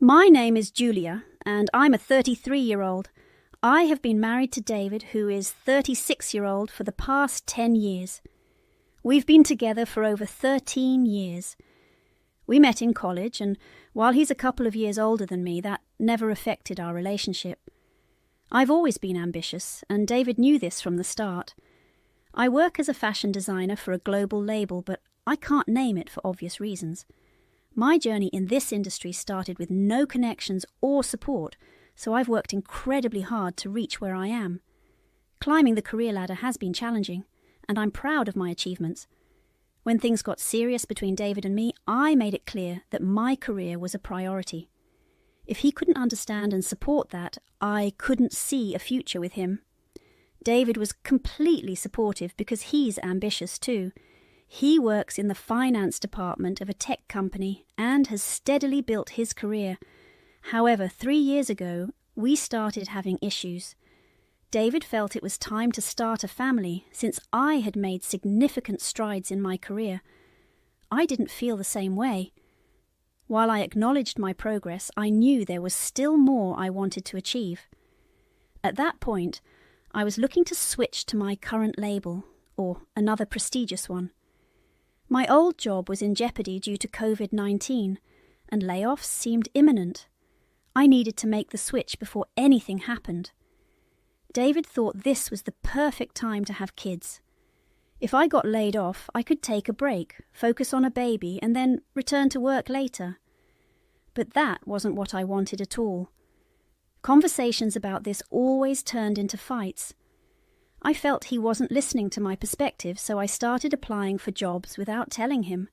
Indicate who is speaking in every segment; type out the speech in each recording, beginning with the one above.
Speaker 1: My name is Julia, and I'm a 33-year-old. I have been married to David, who is 36-year-old, for the past 10 years. We've been together for over 13 years. We met in college, and while he's a couple of years older than me, that never affected our relationship. I've always been ambitious, and David knew this from the start. I work as a fashion designer for a global label, but I can't name it for obvious reasons. My journey in this industry started with no connections or support, so I've worked incredibly hard to reach where I am. Climbing the career ladder has been challenging, and I'm proud of my achievements. When things got serious between David and me, I made it clear that my career was a priority. If he couldn't understand and support that, I couldn't see a future with him. David was completely supportive because he's ambitious too. He works in the finance department of a tech company and has steadily built his career. However, 3 years ago, we started having issues. David felt it was time to start a family since I had made significant strides in my career. I didn't feel the same way. While I acknowledged my progress, I knew there was still more I wanted to achieve. At that point, I was looking to switch to my current label, or another prestigious one. My old job was in jeopardy due to COVID-19, and layoffs seemed imminent. I needed to make the switch before anything happened. David thought this was the perfect time to have kids. If I got laid off, I could take a break, focus on a baby, and then return to work later. But that wasn't what I wanted at all. Conversations about this always turned into fights. I felt he wasn't listening to my perspective, so I started applying for jobs without telling him.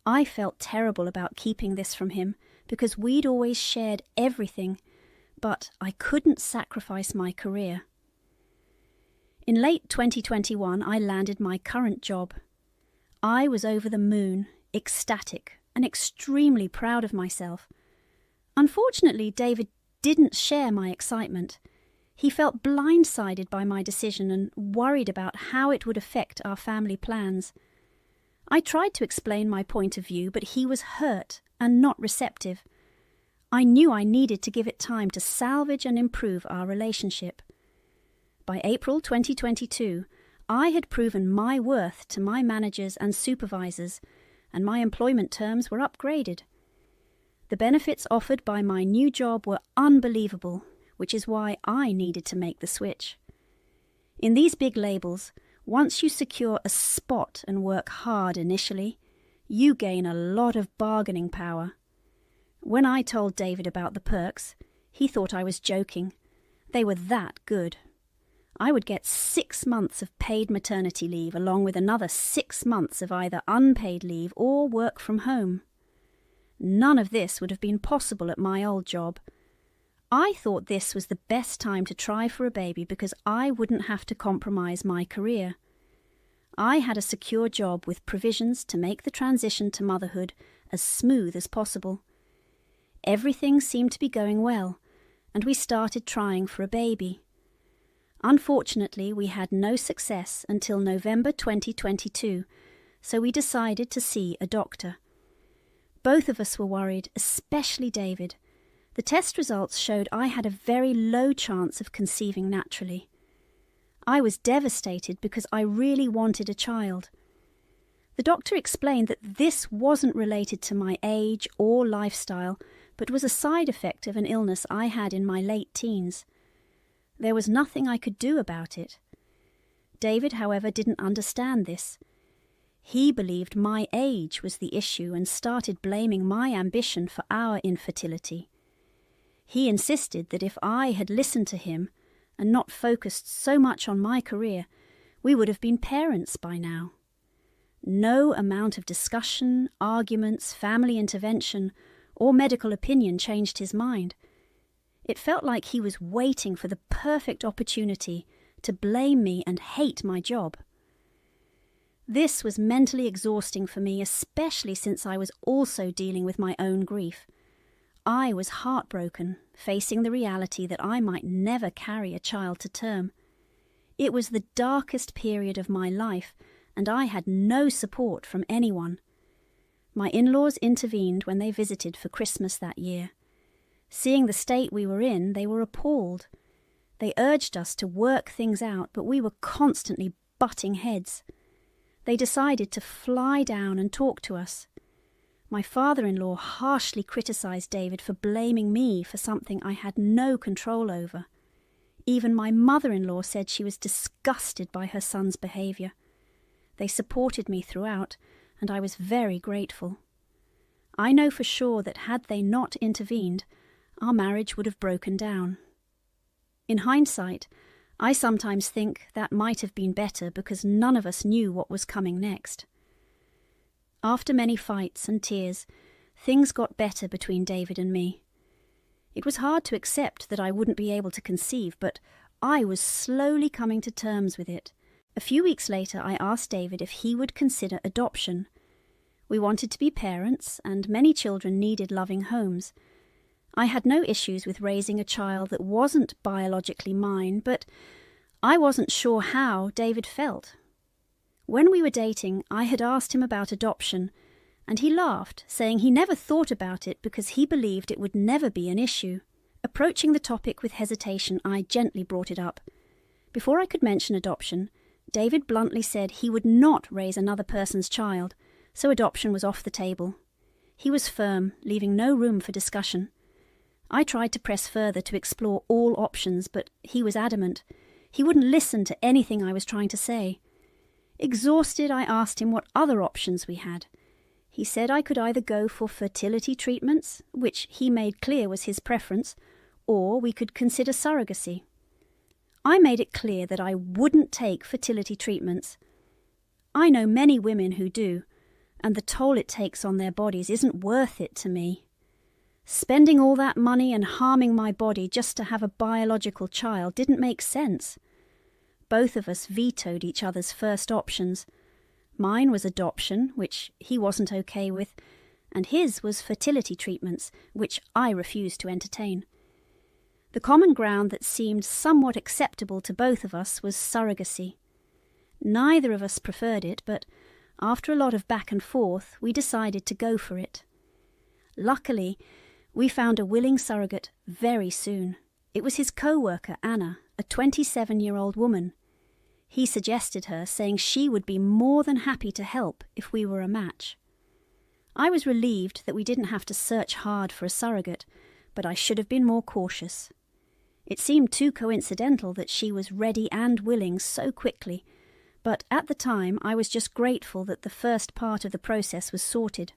Speaker 1: I felt terrible about keeping this from him because we'd always shared everything, but I couldn't sacrifice my career. In late 2021, I landed my current job. I was over the moon, ecstatic, and extremely proud of myself. Unfortunately, David didn't share my excitement. He felt blindsided by my decision and worried about how it would affect our family plans. I tried to explain my point of view, but he was hurt and not receptive. I knew I needed to give it time to salvage and improve our relationship. By April 2022, I had proven my worth to my managers and supervisors, and my employment terms were upgraded. The benefits offered by my new job were unbelievable, which is why I needed to make the switch. In these big labels, once you secure a spot and work hard initially, you gain a lot of bargaining power. When I told David about the perks, he thought I was joking. They were that good. I would get 6 months of paid maternity leave along with another 6 months of either unpaid leave or work from home. None of this would have been possible at my old job. I thought this was the best time to try for a baby because I wouldn't have to compromise my career. I had a secure job with provisions to make the transition to motherhood as smooth as possible. Everything seemed to be going well, and we started trying for a baby. Unfortunately, we had no success until November 2022, so we decided to see a doctor. Both of us were worried, especially David. The test results showed I had a very low chance of conceiving naturally. I was devastated because I really wanted a child. The doctor explained that this wasn't related to my age or lifestyle, but was a side effect of an illness I had in my late teens. There was nothing I could do about it. David, however, didn't understand this. He believed my age was the issue and started blaming my ambition for our infertility. He insisted that if I had listened to him and not focused so much on my career, we would have been parents by now. No amount of discussion, arguments, family intervention, or medical opinion changed his mind. It felt like he was waiting for the perfect opportunity to blame me and hate my job. This was mentally exhausting for me, especially since I was also dealing with my own grief. I was heartbroken, facing the reality that I might never carry a child to term. It was the darkest period of my life, and I had no support from anyone. My in-laws intervened when they visited for Christmas that year. Seeing the state we were in, they were appalled. They urged us to work things out, but we were constantly butting heads. They decided to fly down and talk to us. My father-in-law harshly criticised David for blaming me for something I had no control over. Even my mother-in-law said she was disgusted by her son's behaviour. They supported me throughout, and I was very grateful. I know for sure that had they not intervened, our marriage would have broken down. In hindsight, I sometimes think that might have been better because none of us knew what was coming next. After many fights and tears, things got better between David and me. It was hard to accept that I wouldn't be able to conceive, but I was slowly coming to terms with it. A few weeks later, I asked David if he would consider adoption. We wanted to be parents, and many children needed loving homes. I had no issues with raising a child that wasn't biologically mine, but I wasn't sure how David felt. When we were dating, I had asked him about adoption, and he laughed, saying he never thought about it because he believed it would never be an issue. Approaching the topic with hesitation, I gently brought it up. Before I could mention adoption, David bluntly said he would not raise another person's child, so adoption was off the table. He was firm, leaving no room for discussion. I tried to press further to explore all options, but he was adamant. He wouldn't listen to anything I was trying to say. Exhausted, I asked him what other options we had. He said I could either go for fertility treatments, which he made clear was his preference, or we could consider surrogacy. I made it clear that I wouldn't take fertility treatments. I know many women who do, and the toll it takes on their bodies isn't worth it to me. Spending all that money and harming my body just to have a biological child didn't make sense. Both of us vetoed each other's first options. Mine was adoption, which he wasn't okay with, and his was fertility treatments, which I refused to entertain. The common ground that seemed somewhat acceptable to both of us was surrogacy. Neither of us preferred it, but after a lot of back and forth, we decided to go for it. Luckily, we found a willing surrogate very soon. It was his co-worker, Anna, a 27-year-old woman. He suggested her, saying she would be more than happy to help if we were a match. I was relieved that we didn't have to search hard for a surrogate, but I should have been more cautious. It seemed too coincidental that she was ready and willing so quickly, but at the time I was just grateful that the first part of the process was sorted.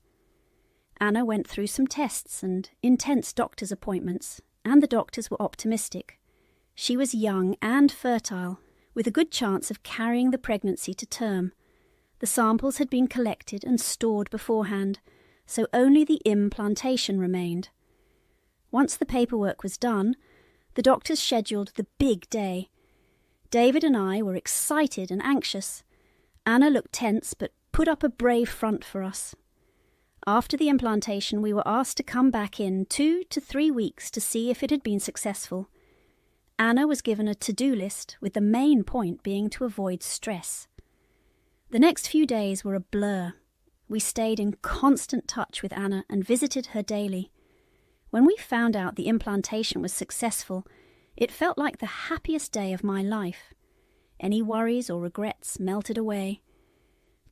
Speaker 1: Anna went through some tests and intense doctor's appointments, and the doctors were optimistic. She was young and fertile, with a good chance of carrying the pregnancy to term. The samples had been collected and stored beforehand, so only the implantation remained. Once the paperwork was done, the doctors scheduled the big day. David and I were excited and anxious. Anna looked tense but put up a brave front for us. After the implantation, we were asked to come back in 2 to 3 weeks to see if it had been successful. Anna was given a to-do list, with the main point being to avoid stress. The next few days were a blur. We stayed in constant touch with Anna and visited her daily. When we found out the implantation was successful, it felt like the happiest day of my life. Any worries or regrets melted away.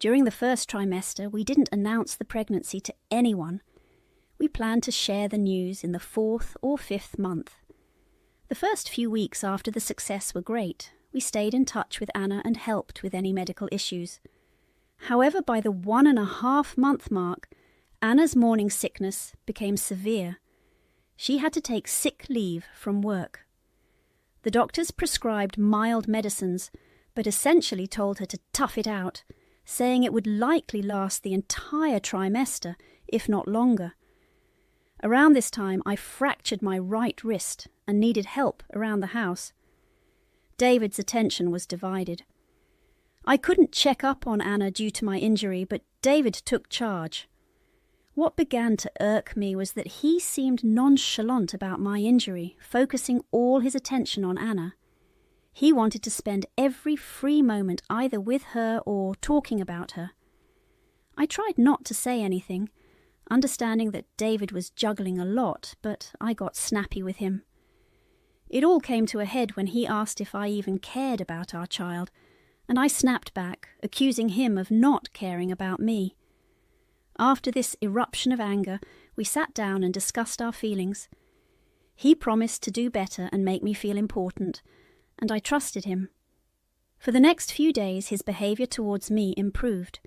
Speaker 1: During the first trimester, we didn't announce the pregnancy to anyone. We planned to share the news in the 4th or 5th month. The first few weeks after the success were great. We stayed in touch with Anna and helped with any medical issues. However, by the 1.5-month mark, Anna's morning sickness became severe. She had to take sick leave from work. The doctors prescribed mild medicines, but essentially told her to tough it out, saying it would likely last the entire trimester, if not longer. Around this time, I fractured my right wrist and needed help around the house. David's attention was divided. I couldn't check up on Anna due to my injury, but David took charge. What began to irk me was that he seemed nonchalant about my injury, focusing all his attention on Anna. He wanted to spend every free moment either with her or talking about her. I tried not to say anything. understanding that David was juggling a lot, but I got snappy with him. It all came to a head when he asked if I even cared about our child, and I snapped back, accusing him of not caring about me. After this eruption of anger, we sat down and discussed our feelings. He promised to do better and make me feel important, and I trusted him. For the next few days, his behaviour towards me improved.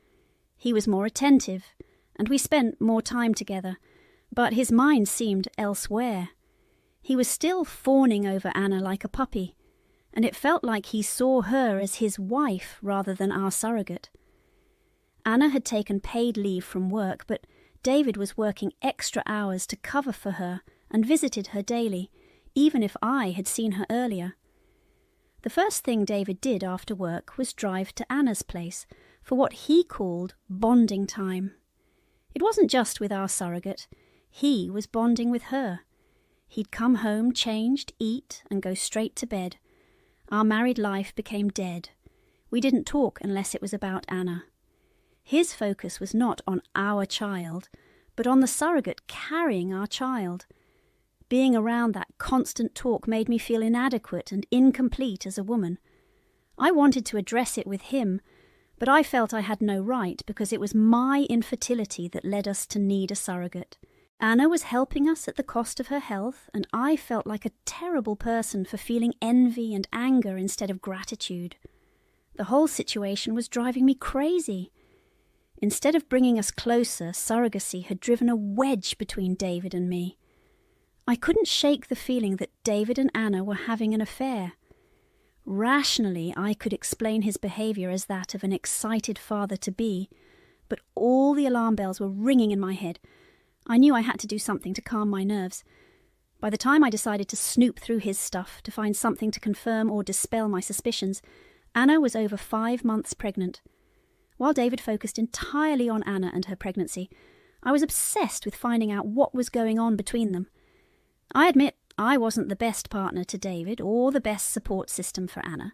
Speaker 1: He was more attentive, and we spent more time together, but his mind seemed elsewhere. He was still fawning over Anna like a puppy, and it felt like he saw her as his wife rather than our surrogate. Anna had taken paid leave from work, but David was working extra hours to cover for her and visited her daily, even if I had seen her earlier. The first thing David did after work was drive to Anna's place for what he called bonding time. It wasn't just with our surrogate. He was bonding with her. He'd come home, changed, eat, and go straight to bed. Our married life became dead. We didn't talk unless it was about Anna. His focus was not on our child, but on the surrogate carrying our child. Being around that constant talk made me feel inadequate and incomplete as a woman. I wanted to address it with him, but I felt I had no right because it was my infertility that led us to need a surrogate. Anna was helping us at the cost of her health, and I felt like a terrible person for feeling envy and anger instead of gratitude. The whole situation was driving me crazy. Instead of bringing us closer, surrogacy had driven a wedge between David and me. I couldn't shake the feeling that David and Anna were having an affair. Rationally, I could explain his behaviour as that of an excited father-to-be, but all the alarm bells were ringing in my head. I knew I had to do something to calm my nerves. By the time I decided to snoop through his stuff to find something to confirm or dispel my suspicions, Anna was over 5 months pregnant. While David focused entirely on Anna and her pregnancy, I was obsessed with finding out what was going on between them. I admit I wasn't the best partner to David or the best support system for Anna,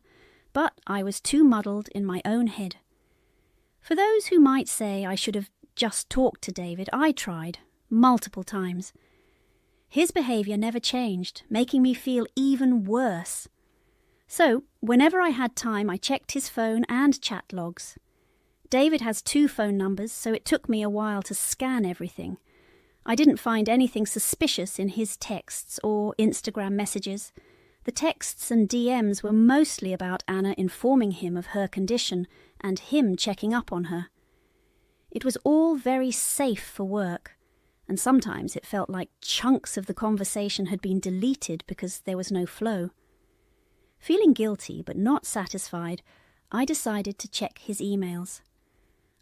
Speaker 1: but I was too muddled in my own head. For those who might say I should have just talked to David, I tried, multiple times. His behaviour never changed, making me feel even worse. So, whenever I had time, I checked his phone and chat logs. David has 2 phone numbers, so it took me a while to scan everything. I didn't find anything suspicious in his texts or Instagram messages. The texts and DMs were mostly about Anna informing him of her condition and him checking up on her. It was all very safe for work, and sometimes it felt like chunks of the conversation had been deleted because there was no flow. Feeling guilty but not satisfied, I decided to check his emails.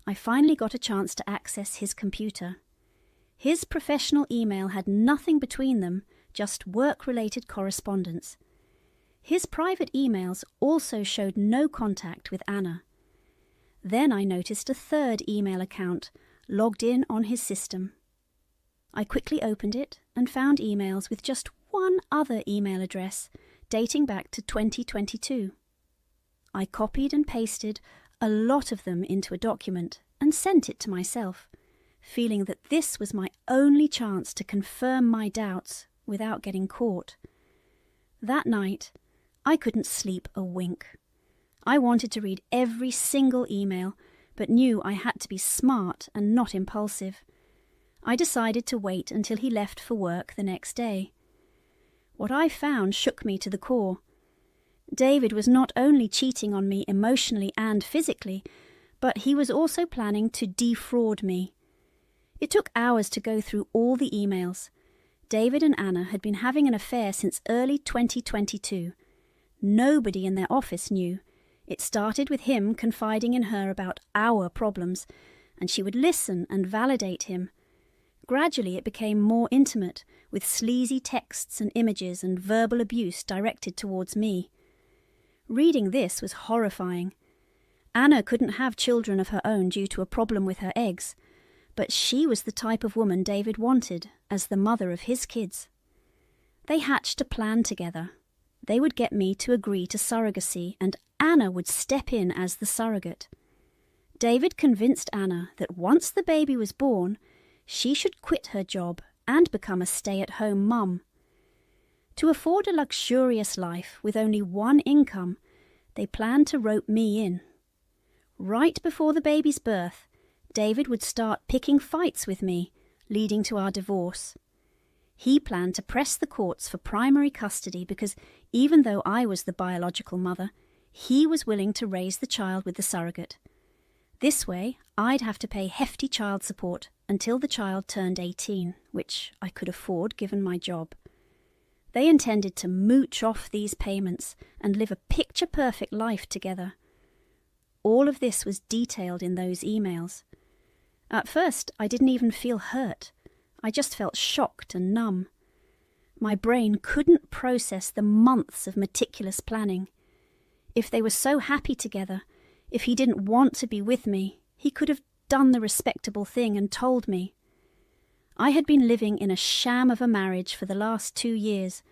Speaker 1: I finally got a chance to access his computer. His professional email had nothing between them, just work-related correspondence. His private emails also showed no contact with Anna. Then I noticed a 3rd email account logged in on his system. I quickly opened it and found emails with just one other email address, dating back to 2022. I copied and pasted a lot of them into a document and sent it to myself, feeling that this was my only chance to confirm my doubts without getting caught. That night, I couldn't sleep a wink. I wanted to read every single email, but knew I had to be smart and not impulsive. I decided to wait until he left for work the next day. What I found shook me to the core. David was not only cheating on me emotionally and physically, but he was also planning to defraud me. It took hours to go through all the emails. David and Anna had been having an affair since early 2022. Nobody in their office knew. It started with him confiding in her about our problems, and she would listen and validate him. Gradually it became more intimate, with sleazy texts and images and verbal abuse directed towards me. Reading this was horrifying. Anna couldn't have children of her own due to a problem with her eggs, but she was the type of woman David wanted as the mother of his kids. They hatched a plan together. They would get me to agree to surrogacy, and Anna would step in as the surrogate. David convinced Anna that once the baby was born, she should quit her job and become a stay-at-home mum. To afford a luxurious life with only one income, they planned to rope me in. Right before the baby's birth, David would start picking fights with me, leading to our divorce. He planned to press the courts for primary custody because even though I was the biological mother, he was willing to raise the child with the surrogate. This way, I'd have to pay hefty child support until the child turned 18, which I could afford given my job. They intended to mooch off these payments and live a picture-perfect life together. All of this was detailed in those emails. At first, I didn't even feel hurt. I just felt shocked and numb. My brain couldn't process the months of meticulous planning. If they were so happy together, if he didn't want to be with me, he could have done the respectable thing and told me. I had been living in a sham of a marriage for the last 2 years,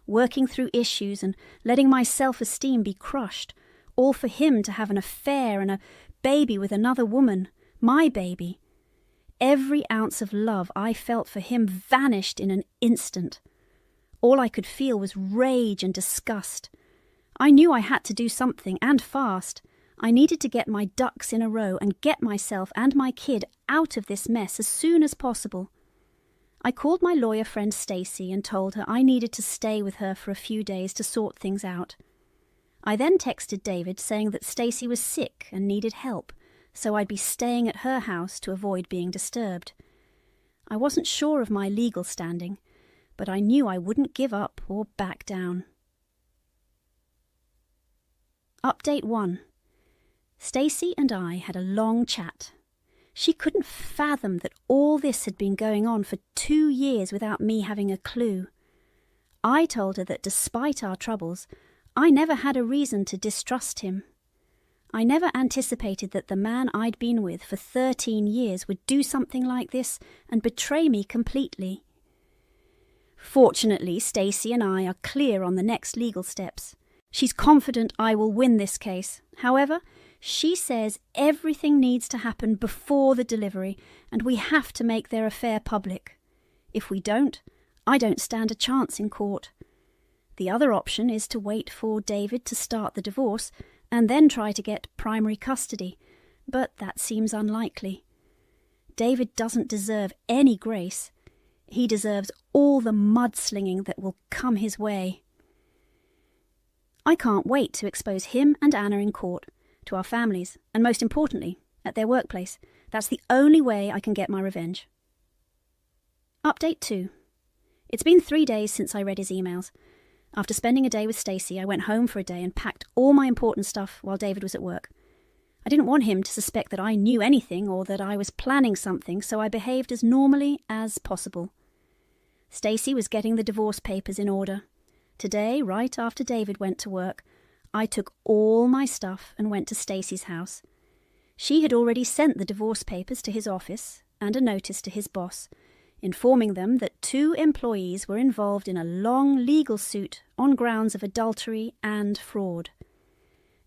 Speaker 1: working through issues and letting my self-esteem be crushed, all for him to have an affair and a baby with another woman, my baby. Every ounce of love I felt for him vanished in an instant. All I could feel was rage and disgust. I knew I had to do something, and fast. I needed to get my ducks in a row and get myself and my kid out of this mess as soon as possible. I called my lawyer friend Stacy and told her I needed to stay with her for a few days to sort things out. I then texted David saying that Stacy was sick and needed help, so I'd be staying at her house to avoid being disturbed. I wasn't sure of my legal standing, but I knew I wouldn't give up or back down. Update 1. Stacy and I had a long chat. She couldn't fathom that all this had been going on for 2 years without me having a clue. I told her that despite our troubles, I never had a reason to distrust him. I never anticipated that the man I'd been with for 13 years would do something like this and betray me completely. Fortunately, Stacy and I are clear on the next legal steps. She's confident I will win this case. However, she says everything needs to happen before the delivery, and we have to make their affair public. If we don't, I don't stand a chance in court. The other option is to wait for David to start the divorce and then try to get primary custody, but that seems unlikely. David doesn't deserve any grace. He deserves all the mudslinging that will come his way. I can't wait to expose him and Anna in court, to our families, and most importantly, at their workplace. That's the only way I can get my revenge. Update 2. It's been 3 days since I read his emails. After spending a day with Stacy, I went home for a day and packed all my important stuff while David was at work. I didn't want him to suspect that I knew anything or that I was planning something, so I behaved as normally as possible. Stacy was getting the divorce papers in order. Today, right after David went to work, I took all my stuff and went to Stacy's house. She had already sent the divorce papers to his office and a notice to his boss, informing them that 2 employees were involved in a long legal suit on grounds of adultery and fraud.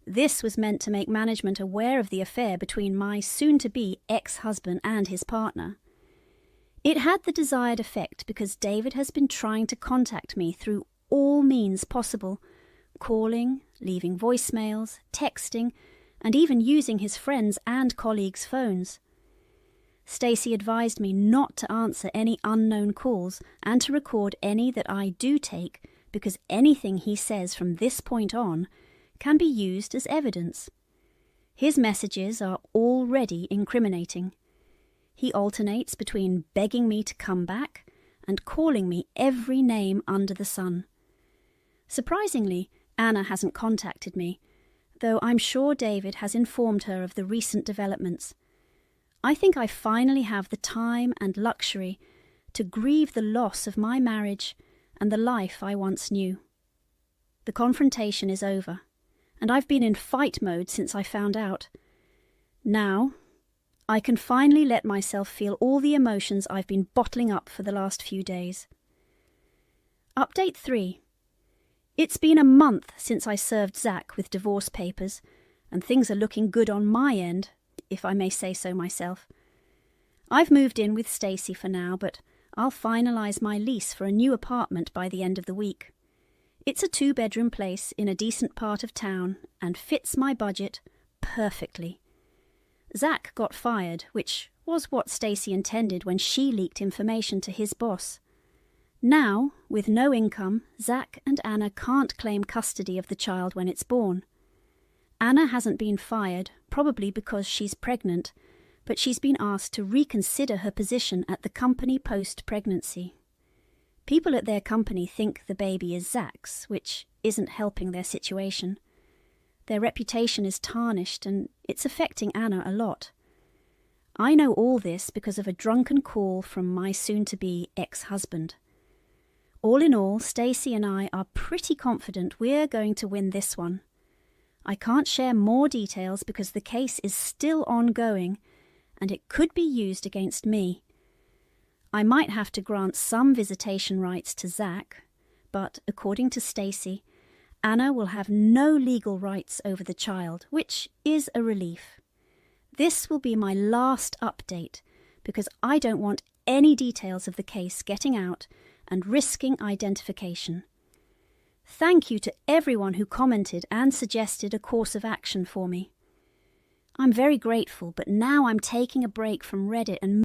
Speaker 1: This was meant to make management aware of the affair between my soon-to-be ex-husband and his partner. It had the desired effect because David has been trying to contact me through all means possible, calling, leaving voicemails, texting, and even using his friends' and colleagues' phones. Stacy advised me not to answer any unknown calls and to record any that I do take because anything he says from this point on can be used as evidence. His messages are already incriminating. He alternates between begging me to come back and calling me every name under the sun. Surprisingly, Anna hasn't contacted me, though I'm sure David has informed her of the recent developments. I think I finally have the time and luxury to grieve the loss of my marriage and the life I once knew. The confrontation is over, and I've been in fight mode since I found out. Now, I can finally let myself feel all the emotions I've been bottling up for the last few days. Update 3. It's been a month since I served Zach with divorce papers, and things are looking good on my end, if I may say so myself. I've moved in with Stacy for now, but I'll finalise my lease for a new apartment by the end of the week. It's a 2-bedroom place in a decent part of town and fits my budget perfectly. Zach got fired, which was what Stacy intended when she leaked information to his boss. Now, with no income, Zach and Anna can't claim custody of the child when it's born. Anna hasn't been fired, probably because she's pregnant, but she's been asked to reconsider her position at the company post-pregnancy. People at their company think the baby is Zach's, which isn't helping their situation. Their reputation is tarnished, and it's affecting Anna a lot. I know all this because of a drunken call from my soon-to-be ex-husband. All in all, Stacy and I are pretty confident we're going to win this one. I can't share more details because the case is still ongoing, and it could be used against me. I might have to grant some visitation rights to Zach, but according to Stacy, Anna will have no legal rights over the child, which is a relief. This will be my last update because I don't want any details of the case getting out and risking identification. Thank you to everyone who commented and suggested a course of action for me. I'm very grateful, but now I'm taking a break from Reddit and